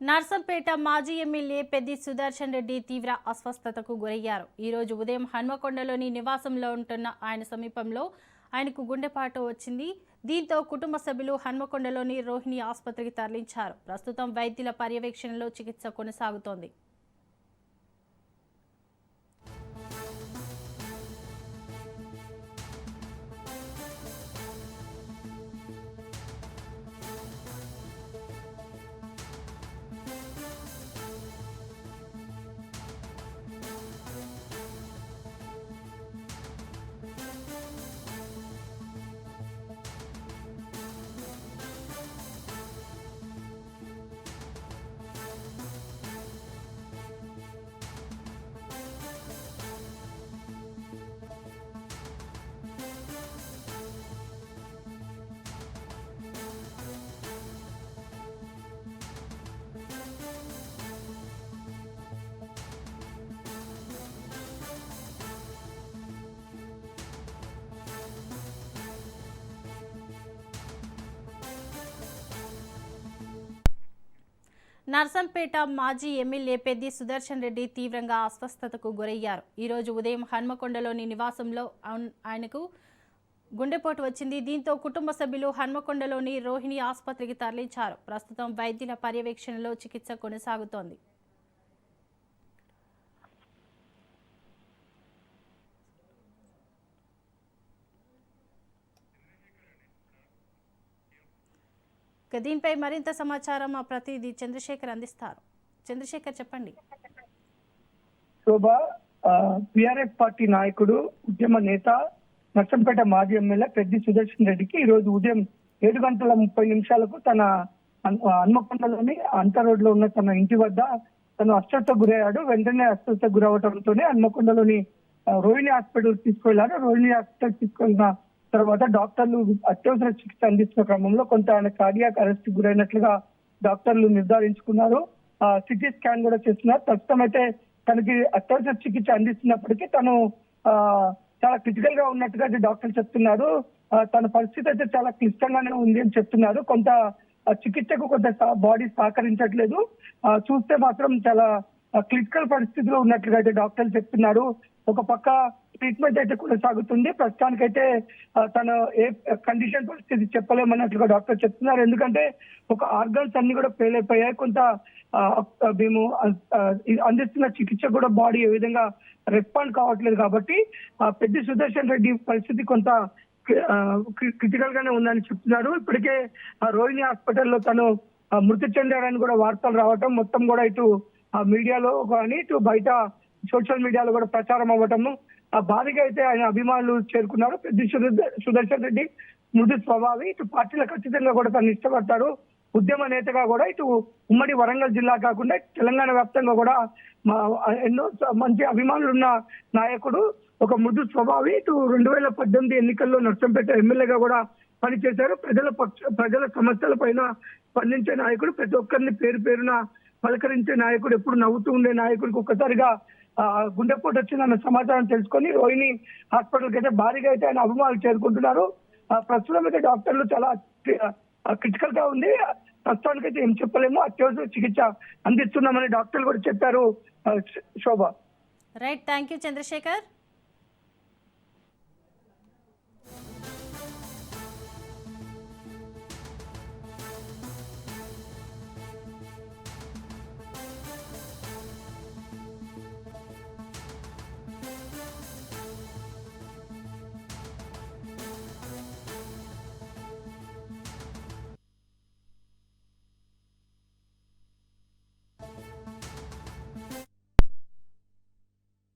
నర్సంపేట మాజీ ఎమ్మెల్యే పెద్ది సుదర్శన్ రెడ్డి తీవ్ర అస్వస్థతకు గురయ్యారు. ఈ రోజు ఉదయం హన్మకొండలోని నివాసంలో ఉంటున్న ఆయన సమీపంలో ఆయనకు గుండెపాటు వచ్చింది. దీంతో కుటుంబ సభ్యులు హన్మకొండలోని రోహిణి ఆసుపత్రికి తరలించారు. ప్రస్తుతం వైద్యుల పర్యవేక్షణలో చికిత్స కొనసాగుతోంది. నర్సంపేట మాజీ ఎమ్మెల్యే పెద్ది సుదర్శన్ రెడ్డి తీవ్రంగా అస్వస్థతకు గురయ్యారు. ఈ రోజు ఉదయం హన్మకొండలోని నివాసంలో ఆయనకు గుండెపోటు వచ్చింది. దీంతో కుటుంబ సభ్యులు హన్మకొండలోని రోహిణి ఆసుపత్రికి తరలించారు. ప్రస్తుతం వైద్యుల పర్యవేక్షణలో చికిత్స కొనసాగుతోంది. దీనిపై మరింత సమాచారం మా ప్రతినిధి చంద్రశేఖర్ అందిస్తారు. చంద్రశేఖర్, చెప్పండి. శోభ, టిఆర్ఎస్ పార్టీ నాయకుడు, ఉద్యమ నేత, నర్సంపేట మాజీ ఎమ్మెల్యే పెద్ది సుదర్శన్ రెడ్డికి ఈ రోజు ఉదయం 7:30 తన హన్మకొండలోని అంత రోడ్ లో ఉన్న తన ఇంటి వద్ద తను అస్వస్థతకు గురయ్యాడు. వెంటనే అస్వస్థతకు గురవడంతోనే హన్మకొండలోని రోహిణి హాస్పిటల్ తీసుకెళ్లారు. రోహిణి హాస్పిటల్ తీసుకెళ్లిన తర్వాత డాక్టర్లు అత్యవసర చికిత్స అందిస్తున్న క్రమంలో కొంత ఆయన కార్డియాక్ అరెస్ట్ గురైనట్లుగా డాక్టర్లు నిర్ధారించుకున్నారు. సిటీ స్కాన్ కూడా చేస్తున్నారు. ప్రస్తుతం అయితే తనకి అత్యవసర చికిత్స అందిస్తున్నప్పటికీ తను చాలా క్రిటికల్ గా ఉన్నట్టుగా డాక్టర్లు చెప్తున్నారు. తన పరిస్థితి అయితే చాలా క్లిష్టంగానే ఉంది అని చెప్తున్నారు. కొంత చికిత్సకు కొంత బాడీ సహకరించట్లేదు. చూస్తే మాత్రం చాలా క్రిటికల్ పరిస్థితిలో ఉన్నట్లుగా అయితే డాక్టర్లు చెప్తున్నారు. ఒక పక్క ట్రీట్మెంట్ అయితే కొనసాగుతుంది. ప్రస్తుతానికైతే తను ఏ కండిషన్ పరిస్థితి చెప్పలేమన్నట్లుగా డాక్టర్ చెప్తున్నారు. ఎందుకంటే ఒక ఆర్గన్స్ అన్ని కూడా ఫెయిల్ అయిపోయాయి. కొంత మేము అందిస్తున్న చికిత్స కూడా బాడీ ఏ విధంగా రెస్పాండ్ కావట్లేదు. కాబట్టి పెద్ది సుదర్శన్ రెడ్డి పరిస్థితి కొంత క్రిటికల్ గానే ఉందని చెప్తున్నారు. ఇప్పటికే రోహిణి హాస్పిటల్లో తను మృతి చెందాడని కూడా వార్తలు రావటం, మొత్తం కూడా ఇటు మీడియాలో కానీ ఇటు బయట సోషల్ మీడియాలో కూడా ప్రచారం అవ్వటము భారీగా అయితే ఆయన అభిమానులు చేరుకున్నారు. పెద్ది సుదర్శన్ రెడ్డి మృదు స్వభావి, ఇటు పార్టీలో ఖచ్చితంగా కూడా తను ఇష్టపడతారు. ఉద్యమ నేతగా కూడా ఇటు ఉమ్మడి వరంగల్ జిల్లా కాకుండా తెలంగాణ వ్యాప్తంగా కూడా ఎన్నో మంచి అభిమానులు ఉన్న నాయకుడు, ఒక మృదు స్వభావి. ఇటు 2018 ఎన్నికల్లో నర్సంపేట ఎమ్మెల్యేగా కూడా పనిచేశారు. ప్రజల సమస్యల పైన స్పందించే నాయకుడు, ప్రతి ఒక్కరిని పేరు పేరున పలకరించే నాయకుడు, ఎప్పుడు నవ్వుతూ ఉండే నాయకుడికి ఒక్కసారిగా గుండెపోటు వచ్చిందన్న సమాచారం తెలుసుకొని రోహిణి హాస్పిటల్కి అయితే భారీగా అయితే ఆయన అభిమానులు చేరుకుంటున్నారు. ప్రస్తుతం అయితే డాక్టర్లు చాలా క్రిటికల్ గా ఉంది. ప్రస్తుతానికైతే ఏం చెప్పలేము, అత్యవసర చికిత్స అందిస్తున్నామని డాక్టర్లు కూడా చెప్పారు. Shobha. Right, thank you Chandrasekhar.